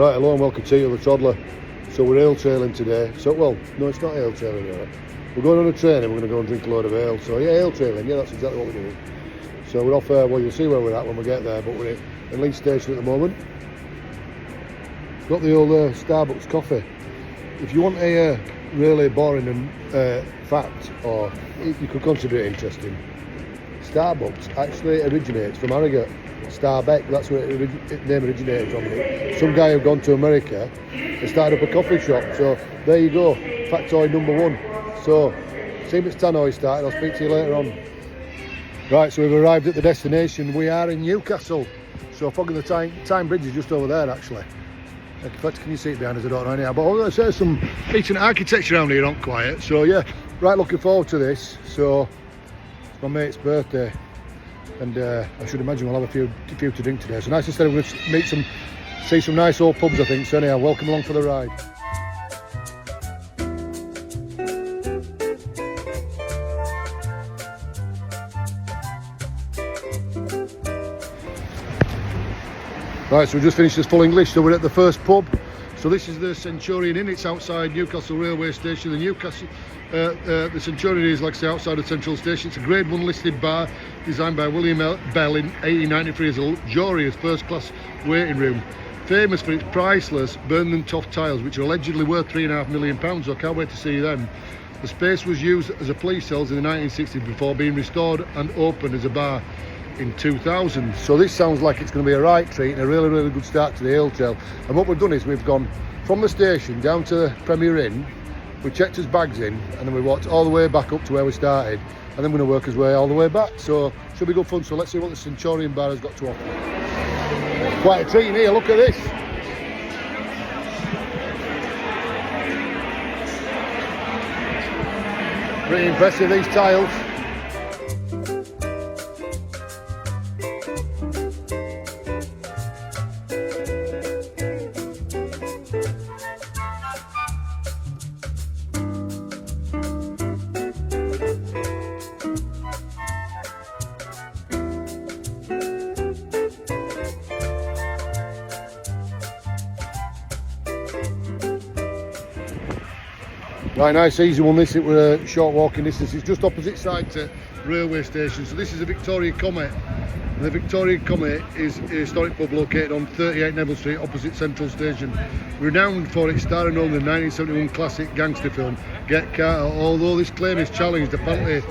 Right, hello and welcome to you, the toddler. So we're ale tailing today. So, well, no, it's not ale tailing yet. We're going on a train and we're going to go and drink a load of ale. So, yeah, ale tailing, yeah, that's exactly what we're doing. So we're off, well, you'll see where we're at when we get there, but we're at Leeds Station at the moment. Got the old Starbucks coffee. If you want a really boring and fact, or you could consider it interesting, Starbucks actually originates from Harrogate. Starbeck, that's where its name originated from. Some guy who'd gone to America and started up a coffee shop. So there you go, factoid number one. So see if it's tannoy started. I'll speak to you later on. Right, so we've arrived at the destination. We are in Newcastle. So Fog of the Tyne Bridge is just over there actually. In fact, can you see it behind us? I don't know anyhow. But I'm going to say some decent architecture around here, not quiet. So yeah, right, looking forward to this. So it's my mate's birthday. And I should imagine we'll have a few to drink today. So nice instead of going to see some nice old pubs, I think. So anyhow, welcome along for the ride. Right, so we just finished this full English, so we're at the first pub. So this is the Centurion Inn. It's outside Newcastle railway station. The Centurion is, like I say, outside of Central Station. It's a Grade 1 listed bar designed by William Bell in 1893 as a luxurious first-class waiting room. Famous for its priceless Burn and Toft tiles, which are allegedly worth £3.5 million. So I can't wait to see them. The space was used as a police cells in the 1960s before being restored and opened as a bar in 2000. So this sounds like it's going to be a right treat and a really, really good start to the ale trail. And what we've done is we've gone from the station down to the Premier Inn, we checked his bags in, and then we walked all the way back up to where we started, and then we're going to work his way all the way back. So should be good fun. So let's see what the Centurion bar has got to offer. Quite a treat in here, look at this. Pretty impressive, these tiles. Right, nice easy one this. It was a short walking distance. It's just opposite side to railway station. So this is the Victoria Comet. And the Victoria Comet is a historic pub located on 38 Neville Street opposite Central Station. Renowned for its starring role in the 1971 classic gangster film Get Carter. Although this claim is challenged, apparently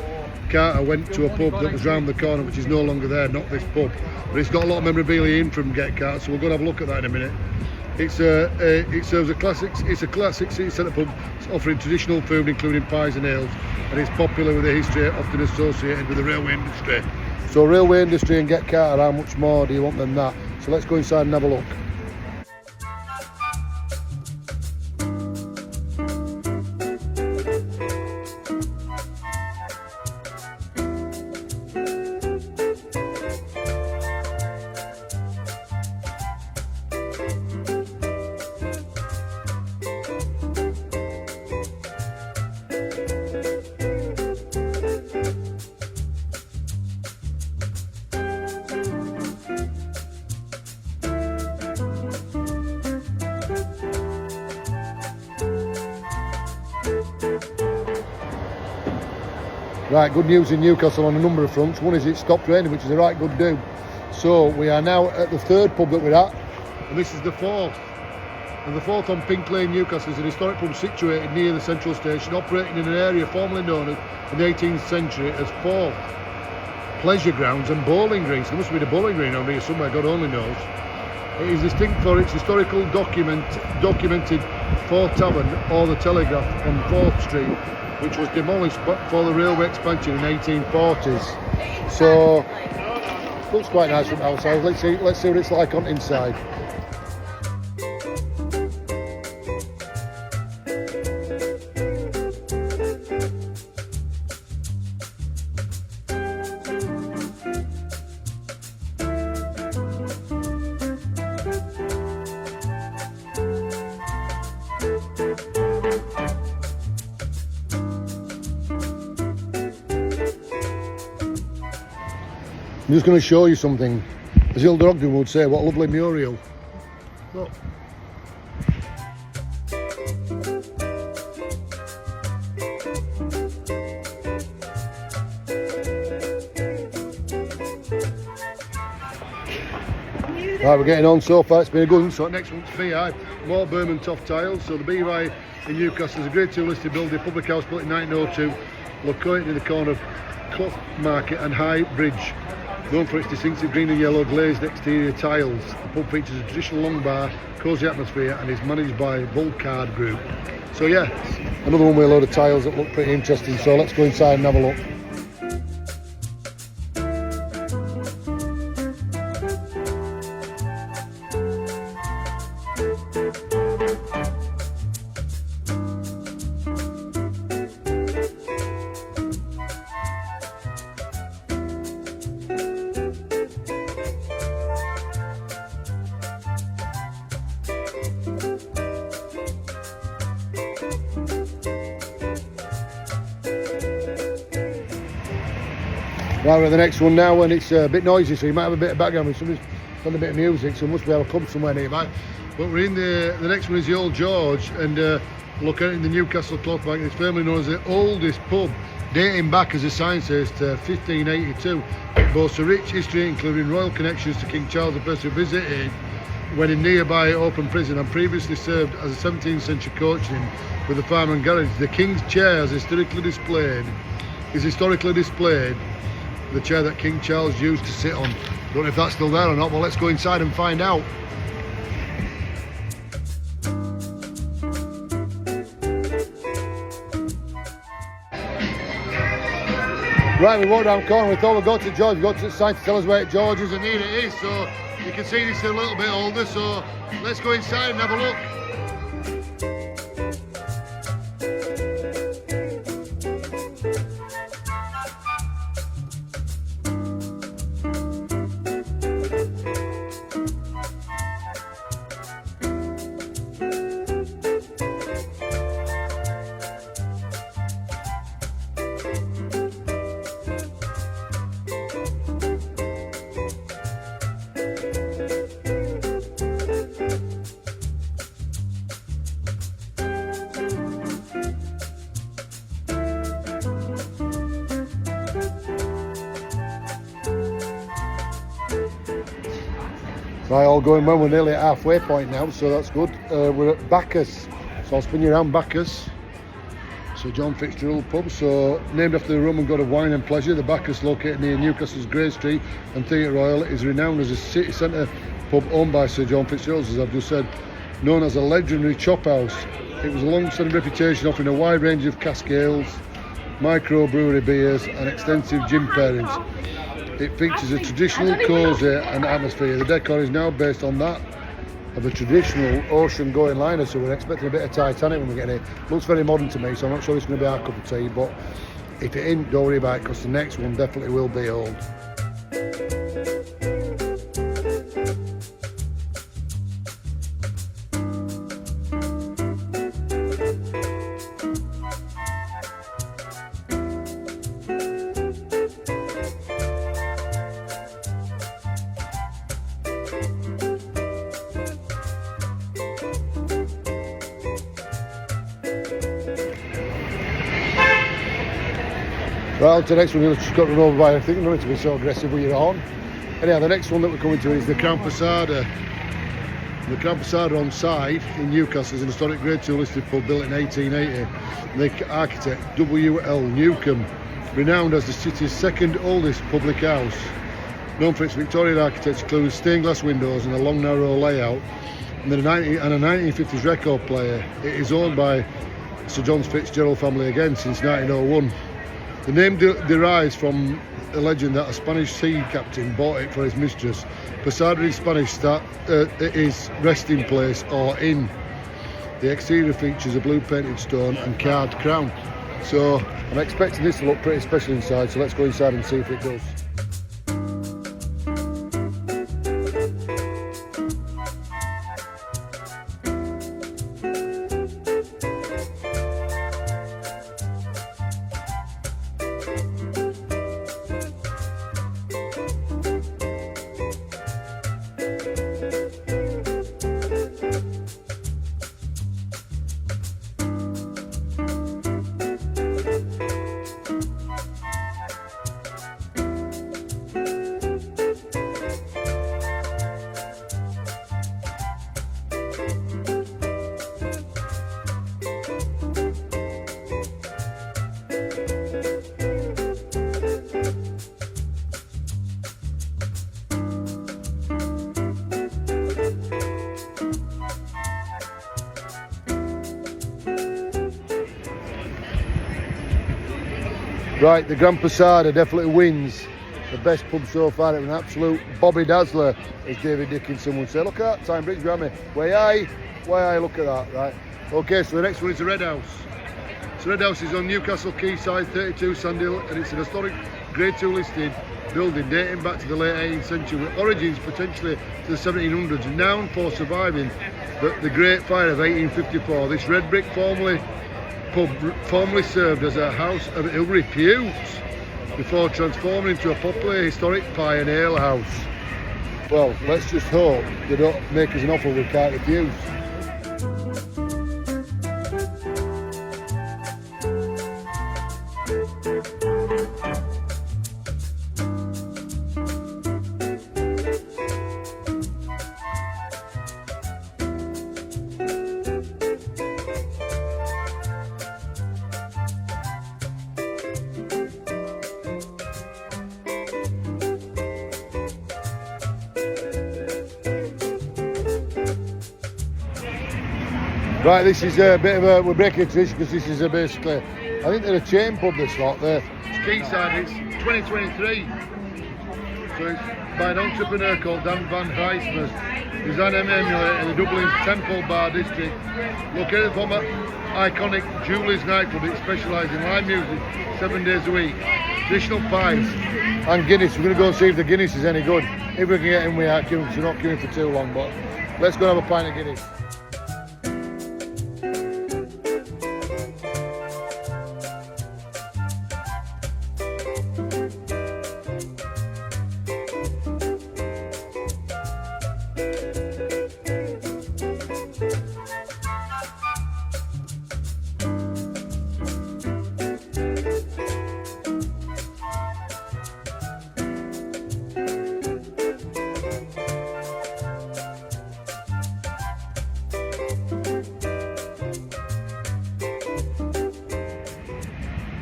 Carter went to a pub that was round the corner, which is no longer there, not this pub. But it's got a lot of memorabilia in from Get Carter, so we're going to have a look at that in a minute. It serves it's a classic city centre pub offering traditional food including pies and ales, and it's popular with a history often associated with the railway industry. So railway industry and Get Carter, how much more do you want than that? So let's go inside and have a look. Right, good news in Newcastle on a number of fronts. One is it stopped raining, which is a right good do. So we are now at the third pub that we're at, and this is the fourth. And the fourth on Pink Lane, Newcastle, is an historic pub situated near the Central Station, operating in an area formerly known as, in the 18th century as Forth Pleasure Grounds and Bowling Green. So there must be a bowling green around here somewhere, God only knows. It is distinct for its historical documented Forth Tavern or the Telegraph on 4th Street, which was demolished for the railway expansion in 1840s. So looks quite nice from outside. Let's see what it's like on inside. I'm just going to show you something. As Hilda Ogden would say, what a lovely mural. Look, Right, we're getting on so far. It's been a good one. So next one's BI, more Birmingham Toff tiles. So the BI in Newcastle is a Grade 2 listed building, public house built in 1902, located in the corner of Clough Market and High Bridge. Known for its distinctive green and yellow glazed exterior tiles. The pub features a traditional long bar, cosy atmosphere, and is managed by Vulcard Group. So yeah, another one with a load of tiles that look pretty interesting. So let's go inside and have a look. Right, we're at the next one now, and it's a bit noisy, so you might have a bit of background. Somebody's done a bit of music, so must be able to come somewhere nearby. But we're in the next one is the Old George, and located in the Newcastle Clough Market. It's firmly known as the oldest pub, dating back, as the sign says, to 1582. It boasts a rich history, including royal connections to King Charles I, who visited when in nearby open prison, and previously served as a 17th century coach inn with a farm and garage. The King's chair is historically displayed. The chair that King Charles used to sit on. Don't know if that's still there or not, but let's go inside and find out. Right, we walked down the corner, we thought we'd go to George, we got to the sign to tell us where George is, and here it is. So you can see this is a little bit older, so let's go inside and have a look. Right, all going well. We're nearly at halfway point now, so that's good. We're at Bacchus, so I'll spin you around Bacchus. So John Fitzgerald Pub, so named after the Roman god of wine and pleasure, the Bacchus, located near Newcastle's Grey Street and Theatre Royal, is renowned as a city centre pub owned by Sir John Fitzgerald, as I've just said, known as a legendary chop house. It was a long-standing reputation, offering a wide range of cask ales, microbrewery beers and extensive gin pairings. It features a traditional cosy and atmosphere. The decor is now based on that of a traditional ocean-going liner, so we're expecting a bit of Titanic when we get here. Looks very modern to me, so I'm not sure it's going to be our cup of tea, but if it ain't, don't worry about it, because the next one definitely will be old. Right, on to the next one. You've just got run over by, I think you don't need to be so aggressive with your horn. Anyhow, the next one that we're coming to is the Crown Posada. The Crown Posada on side in Newcastle is an historic Grade 2 listed pub built in 1880. The architect W.L. Newcomb, renowned as the city's second oldest public house. Known for its Victorian architecture, including stained glass windows and a long narrow layout, and a 1950s record player. It is owned by Sir John Fitzgerald family again since 1901. The name derives from a legend that a Spanish sea captain bought it for his mistress. Posada in Spanish is resting place or inn. The exterior features a blue painted stone and carved crown. So I'm expecting this to look pretty special inside, so let's go inside and see if it does. Right, the Grand Posada definitely wins the best pub so far. It was an absolute Bobby Dazzler, as David Dickinson would say. Look at that, Time Bridge behind me. Way I look at that, right. Okay, so the next one is the Red House. So Red House is on Newcastle Quayside, 32 Sandhill, and it's an historic Grade 2 listed building dating back to the late 18th century, with origins potentially to the 1700s, renowned for surviving the Great Fire of 1854. This red brick pub formerly served as a house of ill repute before transforming into a popular historic pie and ale house. Well, let's just hope they don't make us an offer we can't refuse. Right, this is a bit of a, we're breaking tradition because this is basically, I think they're a chain pub this lot. It's Quayside, it's 2023. So it's by an entrepreneur called Dan Van Heismers, designed and emulated in the Dublin's Temple Bar district. Located from an iconic Julie's nightclub, it specialises in live music 7 days a week. Traditional pies and Guinness. We're going to go and see if the Guinness is any good. If we can get in, we are queuing, so we're not queuing for too long, but let's go and have a pint of Guinness.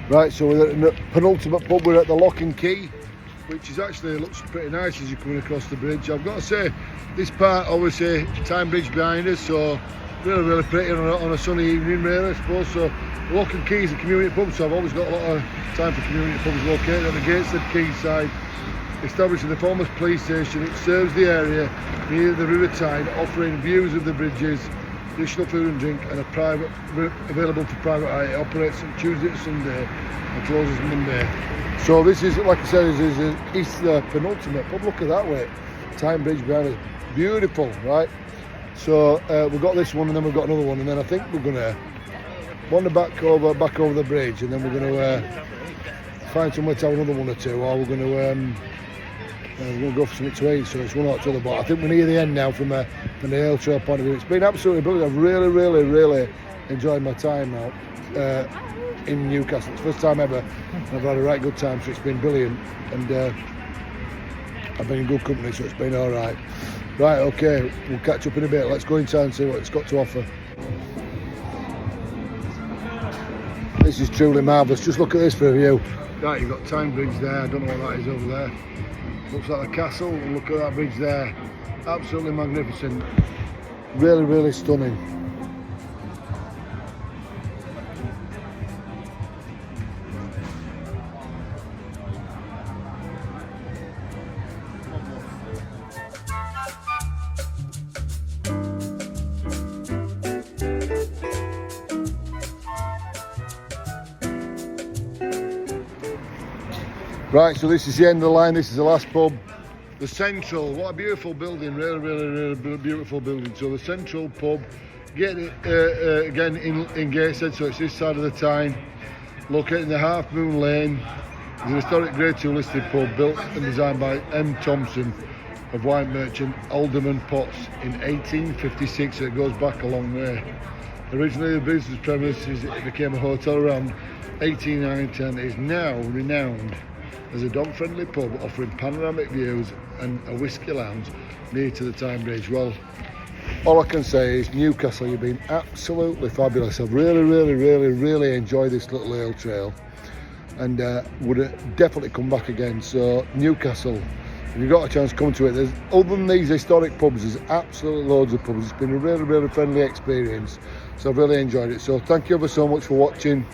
Right, so we're at the penultimate pub. We're at the Lock and Key, which is actually looks pretty nice as you're coming across the bridge. I've got to say, this part obviously Time Bridge behind us, so really pretty on a sunny evening, really, I suppose. So Lock and Key is a community pub, so I've always got a lot of time for community pubs located on the Gateshead Quayside. Established in the former police station, it serves the area near the River Tyne, offering views of the bridges, additional food and drink, and available for private hire. It operates on Tuesday to Sunday and closes Monday. So this is, like I said, it's the penultimate pub. Look at that way, Time Bridge behind us, beautiful, right? So we've got this one, and then we've got another one, and then I think we're gonna wander back over the bridge, and then we're gonna find somewhere to have another one or two, or we're gonna go for something to eat. So it's one or two, but I think we're near the end now from the ale trail point of view. It's been absolutely brilliant. I've really enjoyed my time out in Newcastle. It's the first time ever, and I've had a right good time, so it's been brilliant, and I've been in good company, so it's been all right. Right, okay, we'll catch up in a bit. Let's go inside and see what it's got to offer. This is truly marvellous. Just look at this for a view. Right, you've got Time Bridge there. I don't know what that is over there. Looks like the castle. Look at that bridge there. Absolutely magnificent. Really stunning. Right, so this is the end of the line. This is the last pub. The Central, what a beautiful building, really beautiful building. So the Central pub, getting it again in Gateshead, so it's this side of the Tyne, located in the Half Moon Lane. It's an historic Grade 2 listed pub built and designed by M. Thompson of wine merchant Alderman Potts in 1856, so it goes back a long way. Originally the business premises, it became a hotel around 1810. It is now renowned as a dog-friendly pub offering panoramic views and a whisky lounge near to the Tyne Bridge. Well, all I can say is Newcastle, you've been absolutely fabulous. I've really enjoyed this little ale trail, and would definitely come back again. So Newcastle, if you've got a chance, come to it. Other than these historic pubs, there's absolutely loads of pubs. It's been a really friendly experience, so I've really enjoyed it. So thank you ever so much for watching.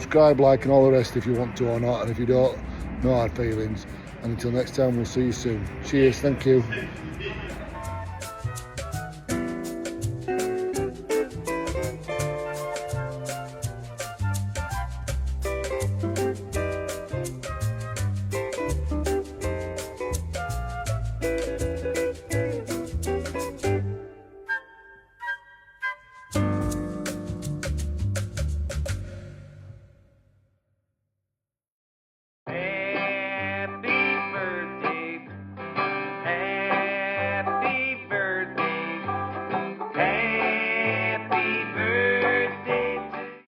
subscribe, like and all the rest if you want to or not, and if you don't, no hard feelings. And until next time, we'll see you soon. Cheers, thank you.